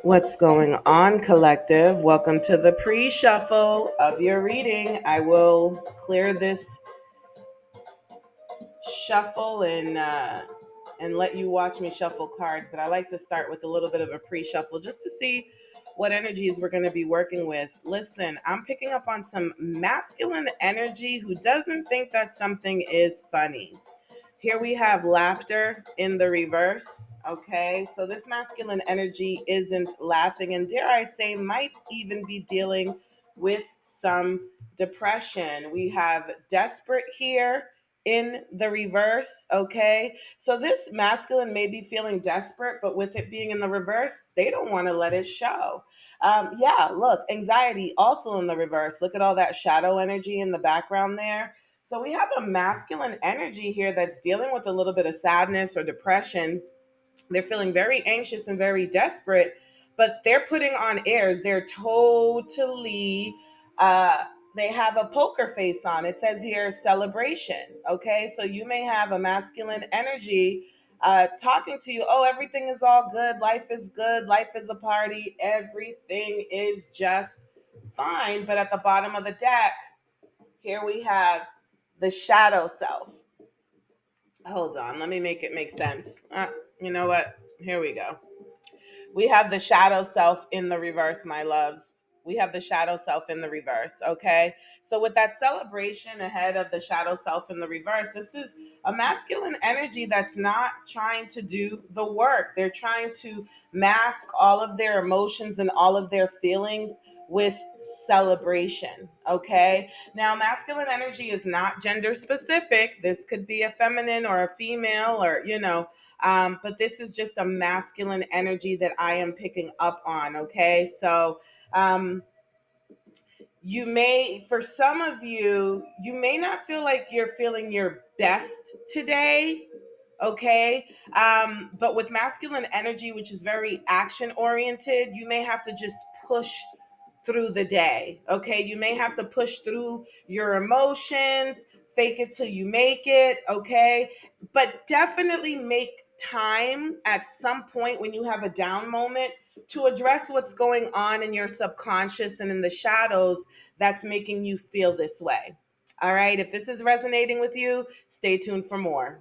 What's going on, collective? Welcome to the pre-shuffle of your reading. I will clear this shuffle and let you watch me shuffle cards, but I like to start with a little bit of a pre-shuffle just to see what energies we're going to be working with. Listen, I'm picking up on some masculine energy who doesn't think that something is funny. Here we have laughter in the reverse. Okay, so this masculine energy isn't laughing, and dare I say, might even be dealing with some depression. We have desperate here in the reverse. Okay, so this masculine may be feeling desperate, but with it being in the reverse, they don't want to let it show. Yeah, look, anxiety also in the reverse. Look at all that shadow energy in the background there. So we have a masculine energy here that's dealing with a little bit of sadness or depression. They're feeling very anxious and very desperate, but they're putting on airs. They're totally, uh, they have a poker face on. It says here celebration. Okay. So you may have a masculine energy talking to you. Oh, everything is all good. Life is good. Life is a party. Everything is just fine. But at the bottom of the deck, here we have the shadow self. Hold on, let me make it make sense. You know what? Here we go. We have the shadow self in the reverse, my loves. We have the shadow self in the reverse. Okay. So, with that celebration ahead of the shadow self in the reverse, this is a masculine energy that's not trying to do the work. They're trying to mask all of their emotions and all of their feelings with celebration. Okay. Now, masculine energy is not gender specific. This could be a feminine or a female or, but this is just a masculine energy that I am picking up on. Okay. So, um, you may, for some of you, you may not feel like you're feeling your best today. Okay. But with masculine energy, which is very action oriented, you may have to just push through the day. Okay. You may have to push through your emotions, fake it till you make it. Okay. But definitely make time at some point when you have a down moment to address what's going on in your subconscious and in the shadows that's making you feel this way. All right. If this is resonating with you, stay tuned for more.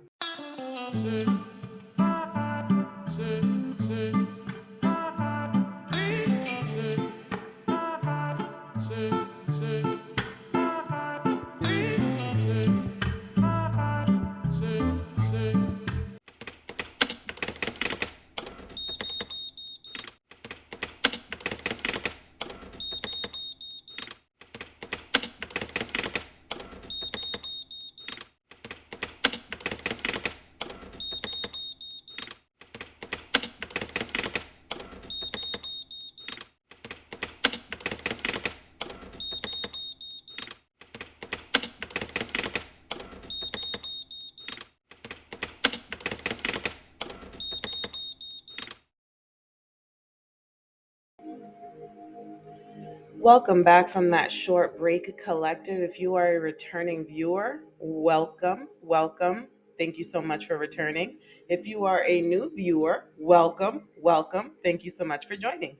Welcome back from that short break, collective. If you are a returning viewer, welcome, welcome. Thank you so much for returning. If you are a new viewer, welcome, welcome. Thank you so much for joining.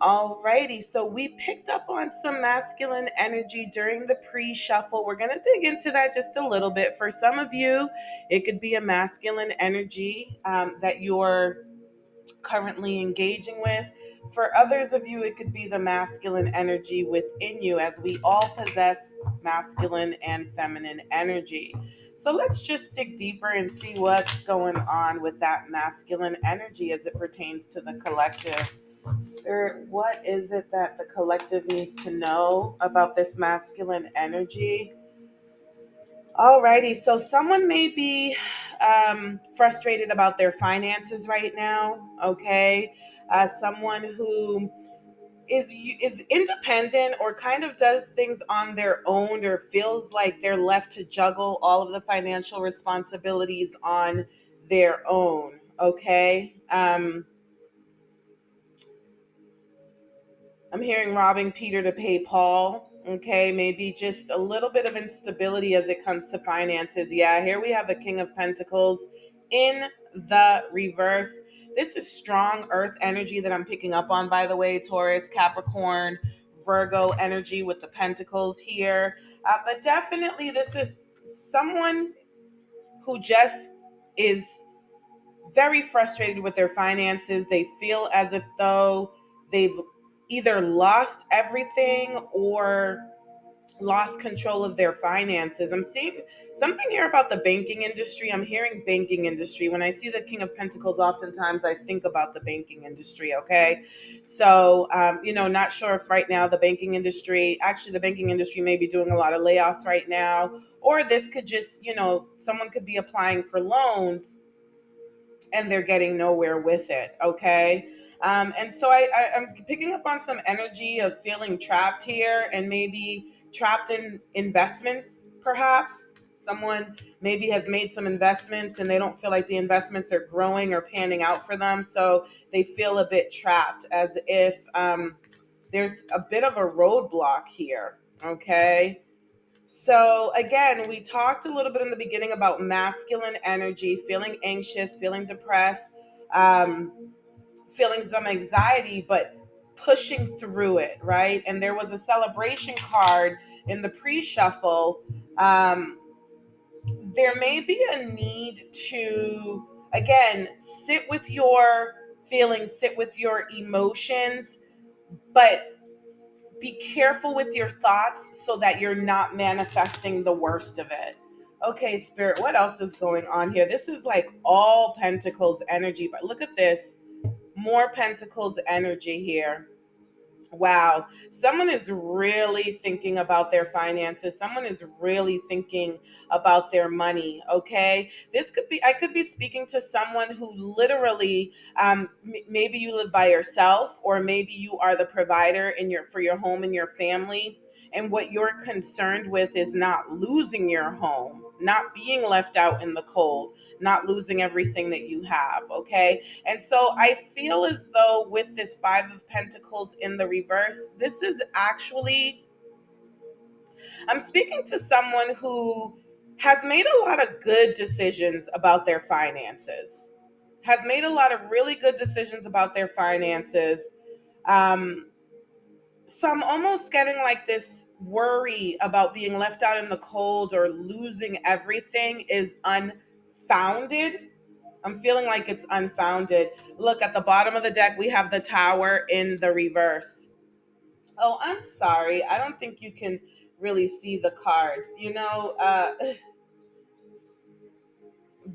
Alrighty, so we picked up on some masculine energy during the pre-shuffle. We're going to dig into that just a little bit. For some of you, it could be a masculine energy that you're currently engaging with. For others of you, it could be the masculine energy within you, as we all possess masculine and feminine energy. So let's just dig deeper and see what's going on with that masculine energy as it pertains to the collective. Spirit, what is it that the collective needs to know about this masculine energy? Alrighty, so someone may be frustrated about their finances right now. Okay, someone who is independent or kind of does things on their own, or feels like they're left to juggle all of the financial responsibilities on their own. Okay, I'm hearing robbing Peter to pay Paul. Okay, maybe just a little bit of instability as it comes to finances. Yeah, here we have a King of Pentacles in the reverse. This is strong earth energy that I'm picking up on, by the way. Taurus, Capricorn, Virgo energy with the pentacles here. But definitely, this is someone who just is very frustrated with their finances. They feel as if though they've either lost everything or lost control of their finances. I'm seeing something here about the banking industry. I'm hearing banking industry. When I see the King of Pentacles, oftentimes I think about the banking industry. Okay. So, not sure if right now the banking industry may be doing a lot of layoffs right now, or this could just, someone could be applying for loans and they're getting nowhere with it. Okay. And so I'm picking up on some energy of feeling trapped here and maybe trapped in investments, perhaps. Someone maybe has made some investments and they don't feel like the investments are growing or panning out for them. So they feel a bit trapped, as if there's a bit of a roadblock here. Okay. So again, we talked a little bit in the beginning about masculine energy, feeling anxious, feeling depressed, um, feeling some anxiety, but pushing through it, right? And there was a celebration card in the pre-shuffle. Um, there may be a need to, again, sit with your feelings, sit with your emotions, but be careful with your thoughts so that you're not manifesting the worst of it. Okay, Spirit, what else is going on here? This is like all Pentacles energy, but look at this. More Pentacles energy here. Wow. Someone is really thinking about their finances. Someone is really thinking about their money. Okay. I could be speaking to someone who literally, maybe you live by yourself, or maybe you are the provider for your home and your family. And what you're concerned with is not losing your home, not being left out in the cold, not losing everything that you have. Okay. And so I feel as though with this Five of Pentacles in the reverse, this is actually, I'm speaking to someone who has made a lot of good decisions about their finances, has made a lot of really good decisions about their finances. Um, so I'm almost getting like this worry about being left out in the cold or losing everything is unfounded. I'm feeling like it's unfounded. Look, at the bottom of the deck, we have the Tower in the reverse. Oh, I'm sorry. I don't think you can really see the cards.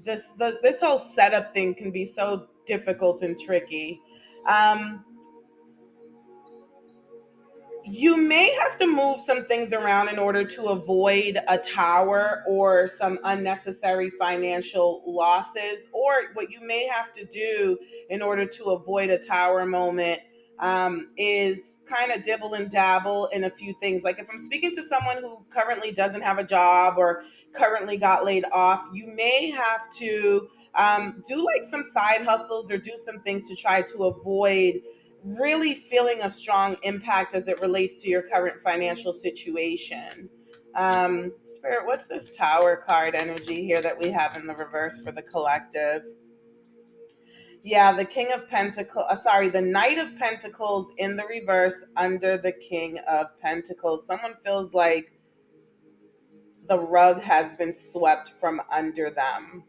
This whole setup thing can be so difficult and tricky. Um, you may have to move some things around in order to avoid a tower or some unnecessary financial losses. Or what you may have to do in order to avoid a tower moment is kind of dibble and dabble in a few things. Like if I'm speaking to someone who currently doesn't have a job or currently got laid off, you may have to do like some side hustles or do some things to try to avoid really feeling a strong impact as it relates to your current financial situation. Spirit, what's this Tower card energy here that we have in the reverse for the collective? Yeah, the King of Pentacles, the Knight of Pentacles in the reverse under the King of Pentacles. Someone feels like the rug has been swept from under them.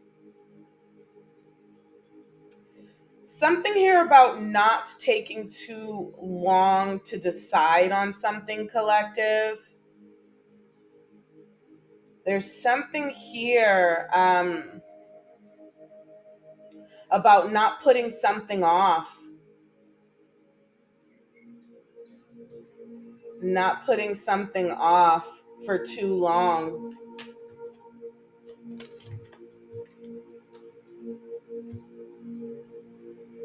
Something here about not taking too long to decide on something, collective. There's something here about not putting something off, not putting something off for too long.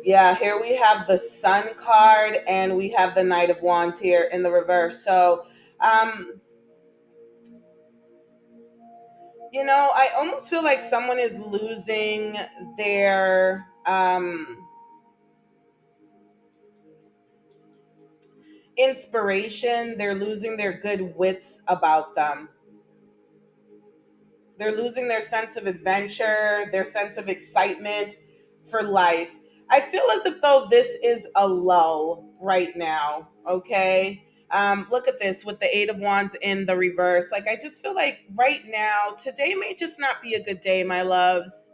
Yeah, here we have the Sun card and we have the Knight of Wands here in the reverse. So, I almost feel like someone is losing their inspiration. They're losing their good wits about them. They're losing their sense of adventure, their sense of excitement for life. I feel as if though this is a lull right now. Okay. Look at this with the Eight of Wands in the reverse. Like, I just feel like right now, today may just not be a good day, my loves.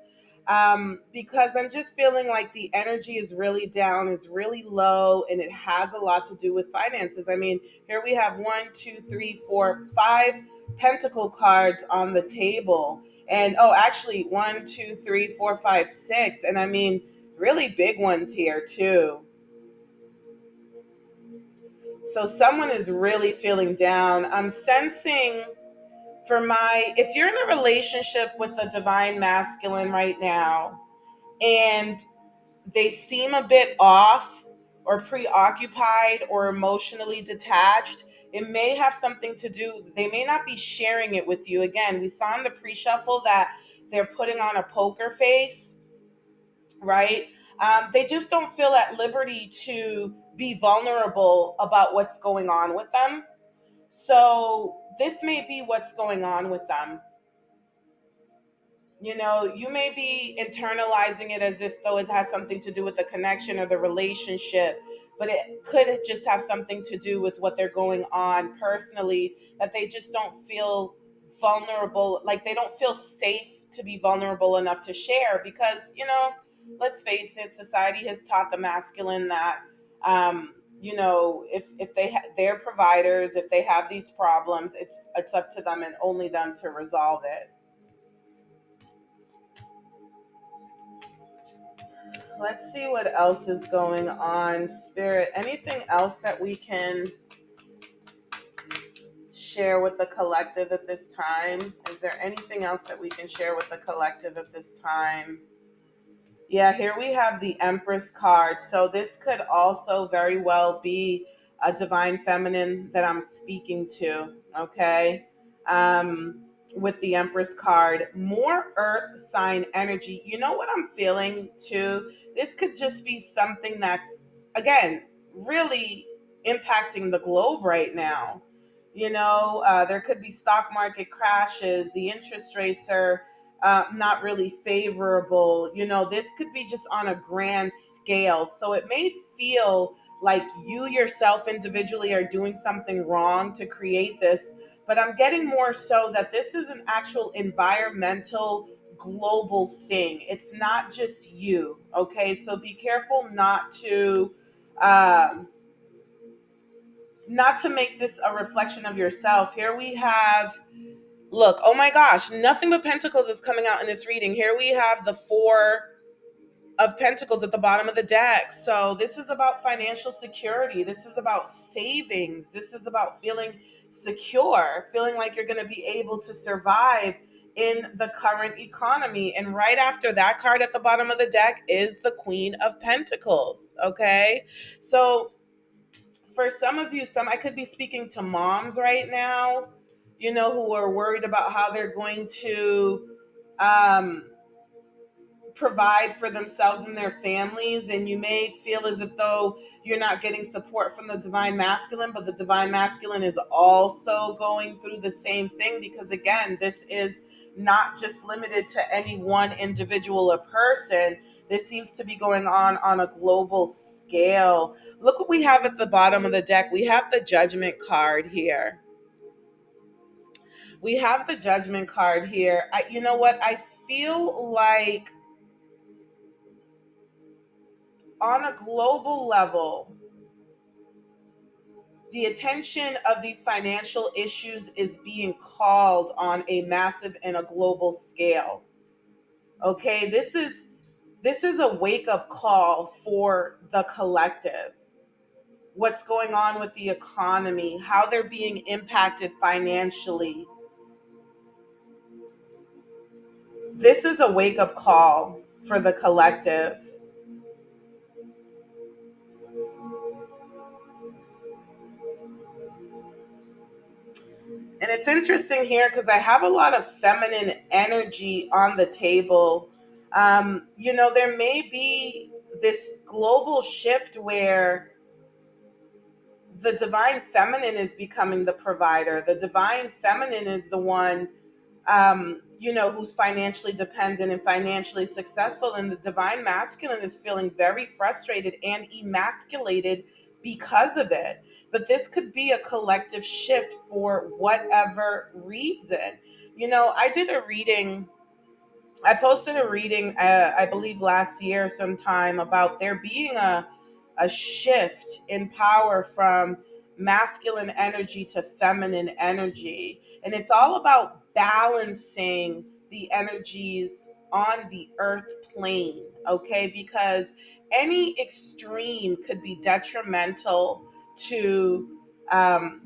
Because I'm just feeling like the energy is really down, is really low, and it has a lot to do with finances. I mean, here we have one, two, three, four, five pentacle cards on the table. And oh, actually, one, two, three, four, five, six. And I mean, really big ones here too. So someone is really feeling down. I'm sensing for my, if you're in a relationship with a divine masculine right now and they seem a bit off or preoccupied or emotionally detached, it may have something to do, they may not be sharing it with you. Again, we saw in the pre-shuffle that they're putting on a poker face, right? They just don't feel at liberty to be vulnerable about what's going on with them. So this may be what's going on with them. You know, you may be internalizing it as if though it has something to do with the connection or the relationship, but it could just have something to do with what they're going on personally, that they just don't feel vulnerable, like they don't feel safe to be vulnerable enough to share because, you know, let's face it, society has taught the masculine that you know, if they're providers, if they have these problems, it's up to them and only them to resolve it. Let's see what else is going on, Spirit. Anything else that we can share with the collective at this time? Is there anything else that we can share with the collective at this time? Yeah, here we have the Empress card. So this could also very well be a divine feminine that I'm speaking to, okay? With the Empress card, more earth sign energy. You know what I'm feeling too? This could just be something that's, again, really impacting the globe right now. You know, there could be stock market crashes, the interest rates are not really favorable. You know, this could be just on a grand scale. So it may feel like you yourself individually are doing something wrong to create this, but I'm getting more so that this is an actual environmental global thing. It's not just you. Okay. So be careful um, not to make this a reflection of yourself. Here we have, look, oh my gosh, nothing but pentacles is coming out in this reading. Here we have the four of pentacles at the bottom of the deck. So this is about financial security. This is about savings. This is about feeling secure, feeling like you're going to be able to survive in the current economy. And right after that card at the bottom of the deck is the Queen of Pentacles. Okay. So for some of you, some, I could be speaking to moms right now, you know, who are worried about how they're going to um, provide for themselves and their families. And you may feel as if though you're not getting support from the divine masculine, but the divine masculine is also going through the same thing because, again, this is not just limited to any one individual or person. This seems to be going on a global scale. Look what we have at the bottom of the deck. We have the Judgment card here. We have the Judgment card here. You know what? I feel like on a global level, the attention of these financial issues is being called on a massive and a global scale. Okay, this is a wake-up call for the collective. What's going on with the economy, how they're being impacted financially. This is a wake-up call for the collective. And it's interesting here because I have a lot of feminine energy on the table. You know, there may be this global shift where the divine feminine is becoming the provider. The divine feminine is the one who's financially dependent and financially successful, and the divine masculine is feeling very frustrated and emasculated because of it. But this could be a collective shift for whatever reason. I did a reading. I posted a reading, I believe last year sometime, about there being a shift in power from masculine energy to feminine energy. And it's all about balancing the energies on the earth plane, okay? Because any extreme could be detrimental to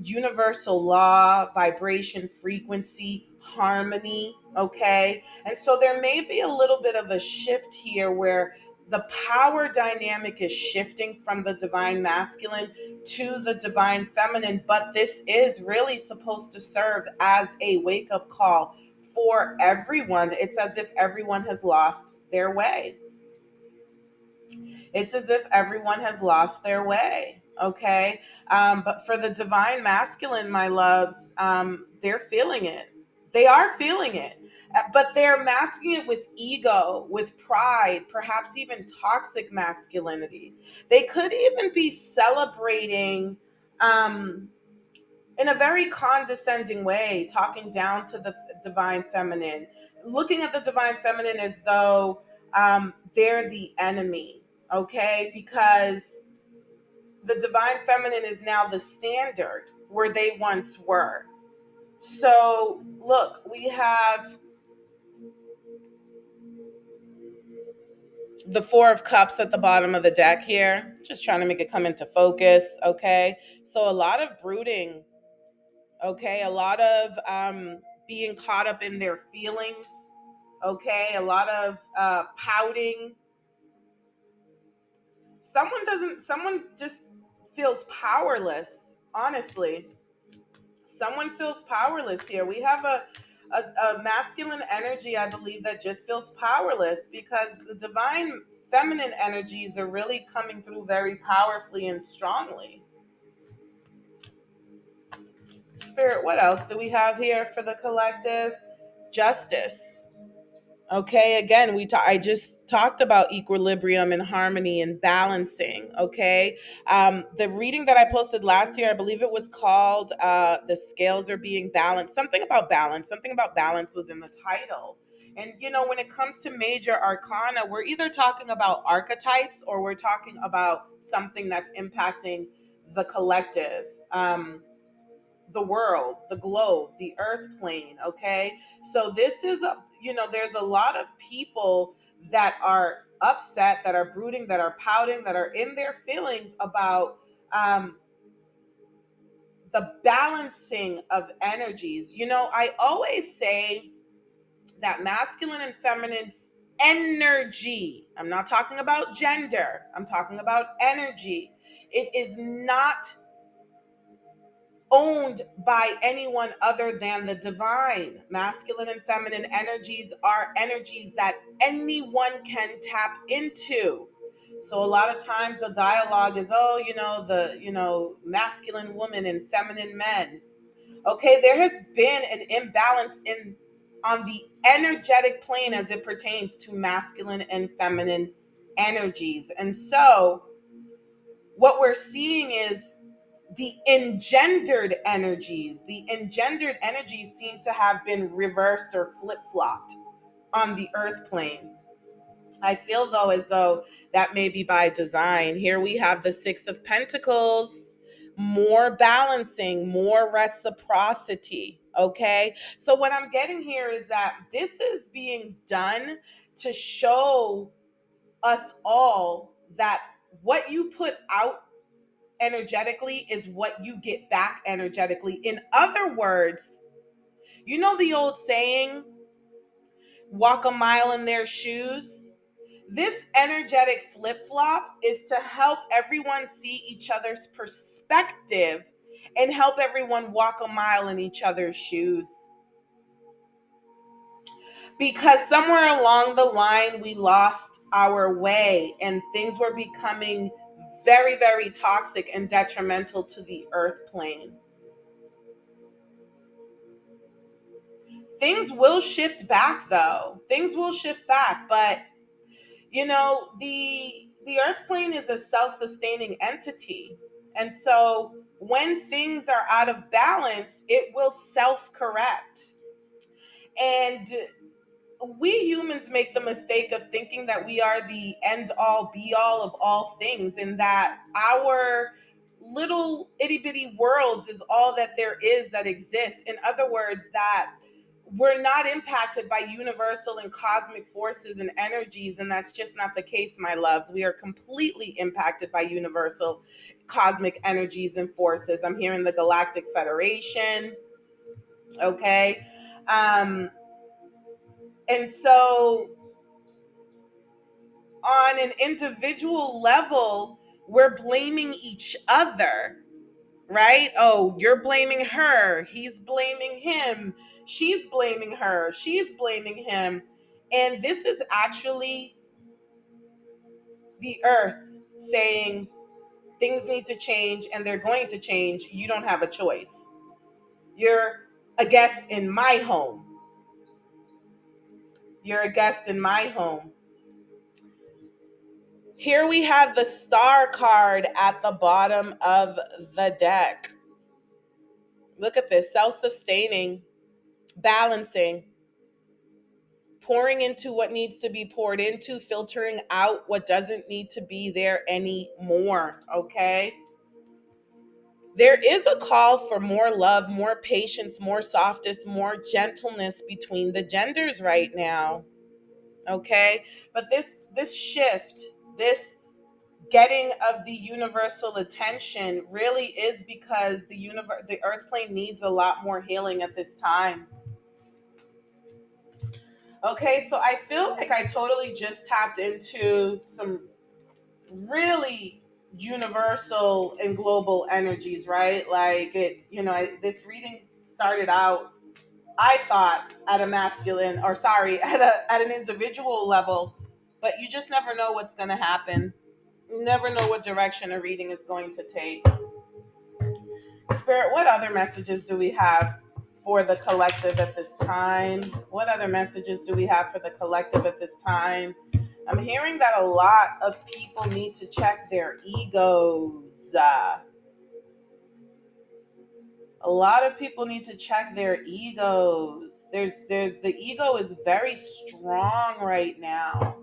universal law, vibration, frequency, harmony, okay? And so there may be a little bit of a shift here where the power dynamic is shifting from the divine masculine to the divine feminine, but this is really supposed to serve as a wake up call for everyone. It's as if everyone has lost their way. It's as if everyone has lost their way. Okay. But for the divine masculine, my loves, they're feeling it. They are feeling it, but they're masking it with ego, with pride, perhaps even toxic masculinity. They could even be celebrating um, in a very condescending way, talking down to the divine feminine, looking at the divine feminine as though they're the enemy, okay? Because the divine feminine is now the standard where they once were. So, look, we have the Four of Cups at the bottom of the deck here, just trying to make it come into focus, okay? So, a lot of brooding, okay? A lot of being caught up in their feelings, okay? A lot of pouting. Someone just feels powerless, honestly. Someone feels powerless here. We have a masculine energy, I believe, that just feels powerless because the divine feminine energies are really coming through very powerfully and strongly. Spirit, what else do we have here for the collective? Justice. Okay, again, I just talked about equilibrium and harmony and balancing. Okay, the reading that I posted last year, I believe it was called "The Scales Are Being Balanced." Something about balance. Something about balance was in the title. And when it comes to major arcana, we're either talking about archetypes or we're talking about something that's impacting the collective. The world, the globe, the earth plane, okay? So this is there's a lot of people that are upset, that are brooding, that are pouting, that are in their feelings about um the balancing of energies. I always say that masculine and feminine energy, I'm not talking about gender, I'm talking about energy. It is not owned by anyone other than the divine. Masculine and feminine energies are energies that anyone can tap into. So a lot of times the dialogue is, oh, the masculine woman and feminine men. Okay, there has been an imbalance in on the energetic plane as it pertains to masculine and feminine energies. And so what we're seeing is the engendered energies seem to have been reversed or flip-flopped on the earth plane. I feel though as though that may be by design. Here we have the Six of Pentacles, more balancing, more reciprocity. Okay, so what I'm getting here is that this is being done to show us all that what you put out energetically is what you get back energetically. In other words, the old saying, walk a mile in their shoes? This energetic flip flop is to help everyone see each other's perspective and help everyone walk a mile in each other's shoes. Because somewhere along the line, we lost our way and things were becoming very, very toxic and detrimental to the earth plane. Things will shift back though. Things will shift back, but the earth plane is a self-sustaining entity. And so when things are out of balance, it will self-correct. And we humans make the mistake of thinking that we are the end all be all of all things, and that our little itty bitty worlds is all that there is that exists. In other words, that we're not impacted by universal and cosmic forces and energies, and that's just not the case, my loves. We are completely impacted by universal cosmic energies and forces. I'm here in the Galactic Federation, okay? And so on an individual level, we're blaming each other, right? Oh, you're blaming her. He's blaming him. She's blaming her. She's blaming him. And this is actually the earth saying things need to change and they're going to change. You don't have a choice. You're a guest in my home. You're a guest in my home. Here we have the star card at the bottom of the deck. Look at this: self-sustaining, balancing, pouring into what needs to be poured into, filtering out what doesn't need to be there anymore, okay? There is a call for more love, more patience, more softness, more gentleness between the genders right now, okay? But this shift, this getting of the universal attention really is because the earth plane needs a lot more healing at this time. Okay, so I feel like I totally just tapped into some really universal and global energies, right? Like this reading started out, I thought, at a masculine, or sorry, at an individual level, but you just never know what's going to happen. You never know what direction a reading is going to take. Spirit, what other messages do we have for the collective at this time? What other messages do we have for the collective at this time? I'm hearing that a lot of people need to check their egos. A lot of people need to check their egos. There's the ego is very strong right now.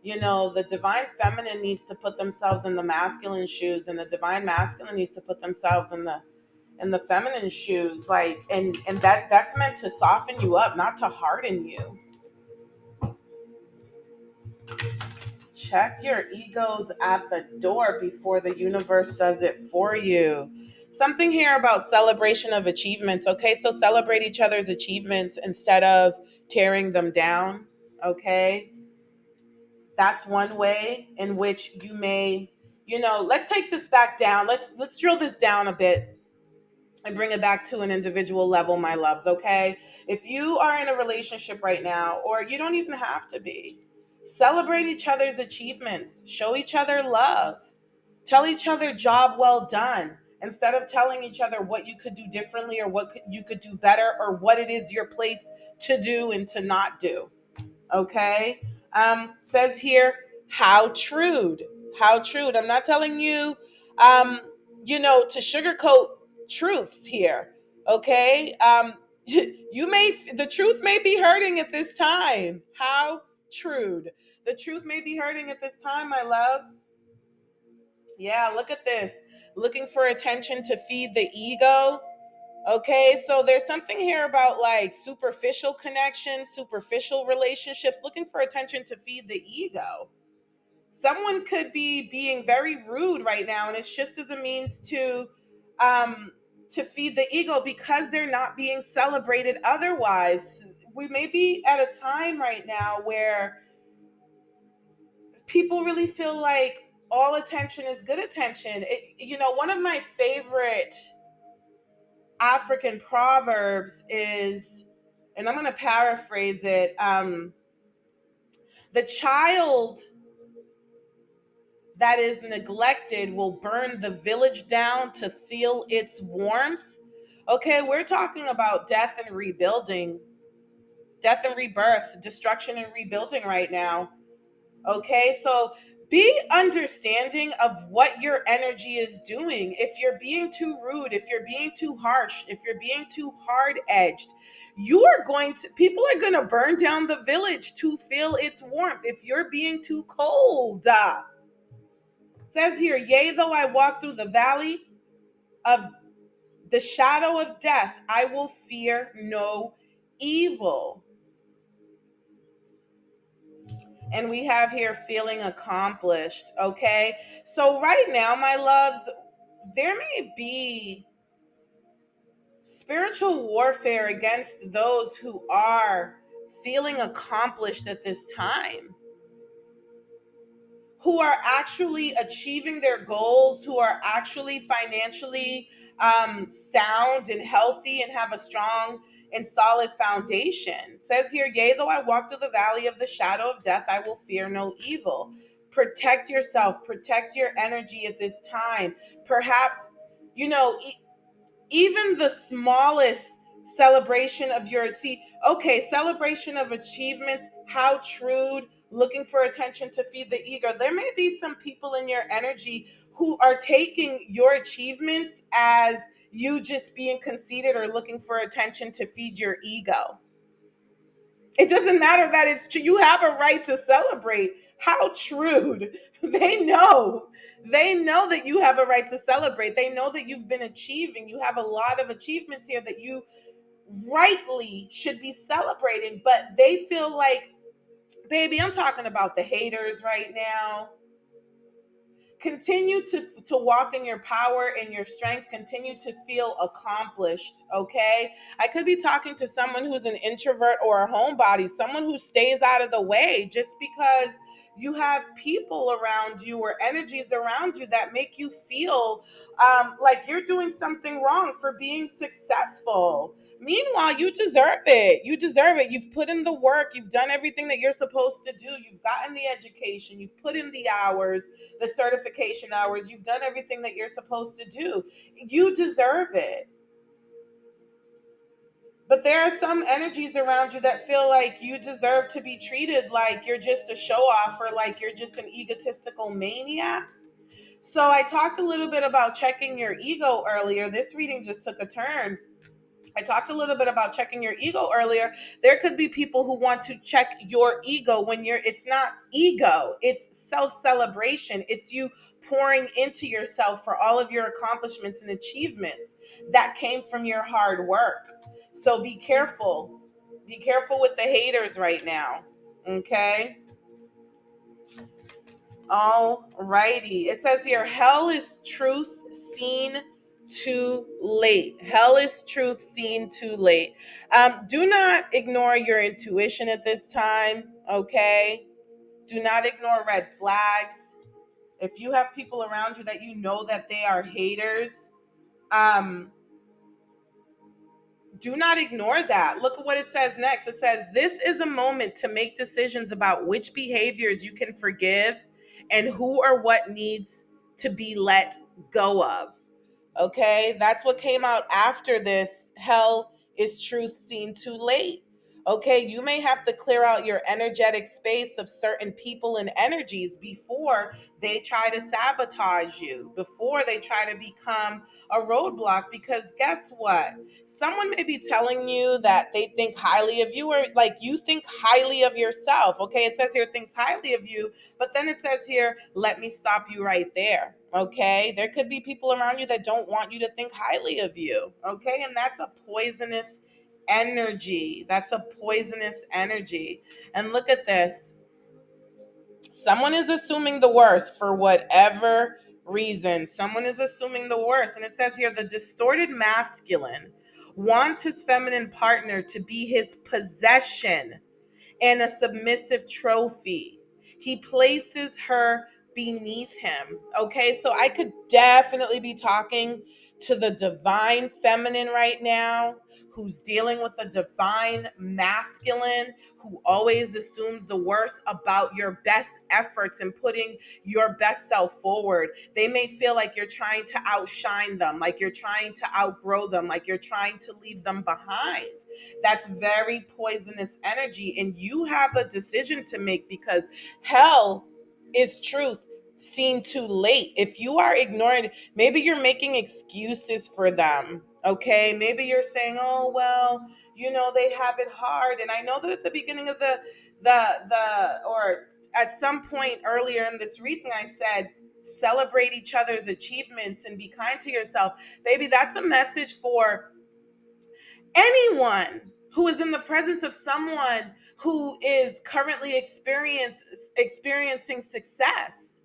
The divine feminine needs to put themselves in the masculine shoes, and the divine masculine needs to put themselves in the feminine shoes, like, and that's meant to soften you up, not to harden you. Check your egos at the door before the universe does it for you. Something here about celebration of achievements. Okay, so celebrate each other's achievements instead of tearing them down. Okay, that's one way in which you may, let's take this back down. Let's drill this down a bit and bring it back to an individual level, my loves, okay? If you are in a relationship right now, or you don't even have to be, celebrate each other's achievements, show each other love, tell each other job well done, instead of telling each other what you could do differently, or you could do better, or what it is your place to do and to not do. Okay. Says here, how trued. How trued. I'm not telling you, um, to sugarcoat truths here. Okay. The truth may be hurting at this time. How trued. The truth may be hurting at this time, my loves. Yeah, look at this. Looking for attention to feed the ego. Okay, so there's something here about like superficial connections, superficial relationships, looking for attention to feed the ego. Someone could be being very rude right now, and it's just as a means um, to feed the ego, because they're not being celebrated otherwise. We may be at a time right now where people really feel like all attention is good attention. One of my favorite African proverbs is, and I'm going to paraphrase it, the child that is neglected will burn the village down to feel its warmth. Okay, we're talking about death and rebuilding. Death and rebirth, destruction and rebuilding right now. Okay, so be understanding of what your energy is doing. If you're being too rude, if you're being too harsh, if you're being too hard edged, people are going to burn down the village to feel its warmth. If you're being too cold, it says here, yea, though I walk through the valley of the shadow of death, I will fear no evil. And we have here feeling accomplished. Okay, so right now, my loves, there may be spiritual warfare against those who are feeling accomplished at this time, who are actually achieving their goals, who are actually financially sound and healthy and have a strong and solid foundation. It says here, yea, though I walk through the valley of the shadow of death, I will fear no evil. Protect yourself, protect your energy at this time. Perhaps, you know, even the smallest celebration of your celebration of achievements, how trued, looking for attention to feed the ego. There may be some people in your energy who are taking your achievements as you just being conceited or looking for attention to feed your ego. It doesn't matter that it's true. You have a right to celebrate. How shrewd. They know that you have a right to celebrate. They know that you've been achieving. You have a lot of achievements here that you rightly should be celebrating, but they feel like, baby, I'm talking about the haters right now. Continue to walk in your power and your strength. Continue to feel accomplished. Okay, I could be talking to someone who's an introvert or a homebody, someone who stays out of the way, just because you have people around you or energies around you that make you feel like you're doing something wrong for being successful. Meanwhile, you deserve it. You deserve it. You've put in the work. You've done everything that you're supposed to do. You've gotten the education. You've put in the hours, the certification hours. You've done everything that you're supposed to do. You deserve it. But there are some energies around you that feel like you deserve to be treated like you're just a show off or like you're just an egotistical maniac. So I talked a little bit about checking your ego earlier. This reading just took a turn. I talked a little bit about checking your ego earlier. There could be people who want to check your ego when it's not ego, it's self-celebration. It's you pouring into yourself for all of your accomplishments and achievements that came from your hard work. So be careful. Be careful with the haters right now. Okay? All righty. It says here, hell is truth seen too late. Hell is truth seen too late. Do not ignore your intuition at this time. Okay. Do not ignore red flags. If you have people around you that you know that they are haters, um, do not ignore that. Look at what it says next. It says, this is a moment to make decisions about which behaviors you can forgive and who or what needs to be let go of. Okay, that's what came out after this. Hell is truth seen too late. Okay, you may have to clear out your energetic space of certain people and energies before they try to sabotage you, before they try to become a roadblock. Because guess what? Someone may be telling you that they think highly of you, or like you think highly of yourself. Okay, it says here thinks highly of you, but then it says here, let me stop you right there. Okay, there could be people around you that don't want you to think highly of you. Okay, and that's a poisonous energy. That's a poisonous energy. And look at this. Someone is assuming the worst for whatever reason. Someone is assuming the worst. And it says here, the distorted masculine wants his feminine partner to be his possession and a submissive trophy. He places her beneath him. Okay, so I could definitely be talking to the divine feminine right now, who's dealing with a divine masculine, who always assumes the worst about your best efforts and putting your best self forward. They may feel like you're trying to outshine them, like you're trying to outgrow them, like you're trying to leave them behind. That's very poisonous energy. And you have a decision to make, because hell is truth seen too late. If you are ignoring, maybe you're making excuses for them. Okay, maybe you're saying, "Oh well, they have it hard." And I know that at the beginning of or at some point earlier in this reading, I said, celebrate each other's achievements and be kind to yourself. Baby, that's a message for anyone who is in the presence of someone who is currently experiencing success.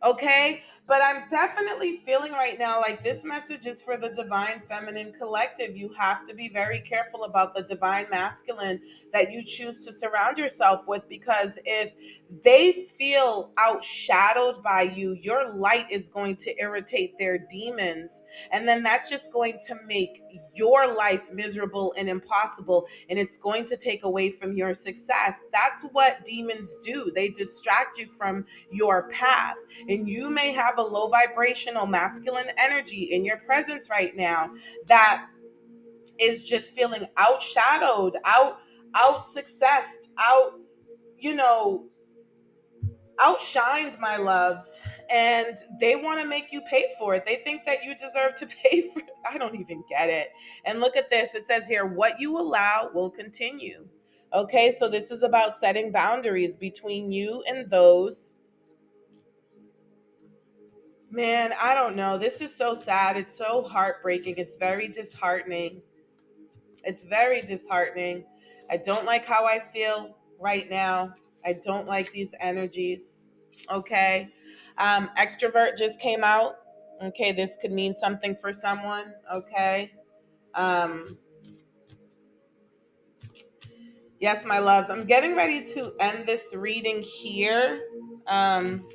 Okay, but I'm definitely feeling right now like this message is for the divine feminine collective. You have to be very careful about the divine masculine that you choose to surround yourself with, because if they feel outshadowed by you, your light is going to irritate their demons, and then that's just going to make your life miserable and impossible, and it's going to take away from your success. That's what demons do. They distract you from your path. And you may have a low vibrational masculine energy in your presence right now that is just feeling outshadowed, out successed, you know, outshined, my loves, and they want to make you pay for it. They think that you deserve to pay for it. I don't even get it. And look at this. It says here, what you allow will continue. Okay, so this is about setting boundaries between you and those. Man, I don't know. This is so sad. It's so heartbreaking. It's very disheartening. It's very disheartening. I don't like how I feel right now. I don't like these energies. Okay. Extrovert just came out. Okay. This could mean something for someone. Okay. Um, yes, my loves. I'm getting ready to end this reading here. Um,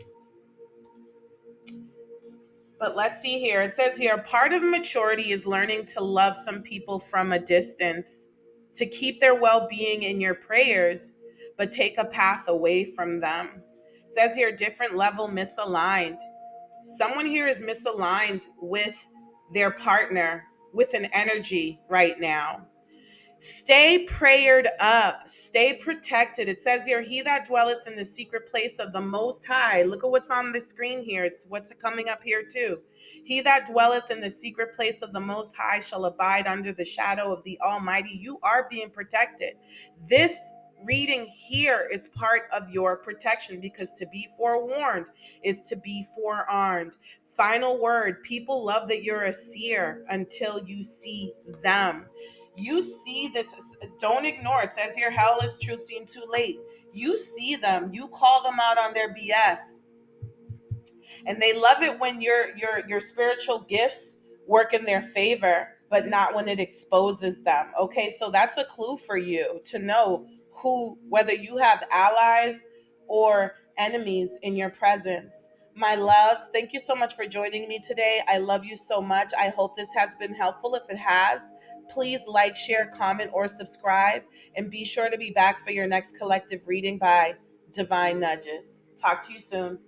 But let's see here. It says here, part of maturity is learning to love some people from a distance, to keep their well being in your prayers, but take a path away from them. It says here, different level misaligned. Someone here is misaligned with their partner, with an energy right now. Stay prayered up, stay protected. It says here, he that dwelleth in the secret place of the Most High. Look at what's on the screen here. It's what's coming up here too. He that dwelleth in the secret place of the Most High shall abide under the shadow of the Almighty. You are being protected. This reading here is part of your protection, because to be forewarned is to be forearmed. Final word, people love that you're a seer until you see them. You see this, don't ignore it. It says here, hell is truth seen too late. You see them, you call them out on their BS, and they love it when your spiritual gifts work in their favor, but not when it exposes them. Okay, so that's a clue for you to know who, whether you have allies or enemies in your presence. My loves, thank you so much for joining me today. I love you so much. I hope this has been helpful. If it has, please like, share, comment, or subscribe, and be sure to be back for your next collective reading by Divine Nudges. Talk to you soon.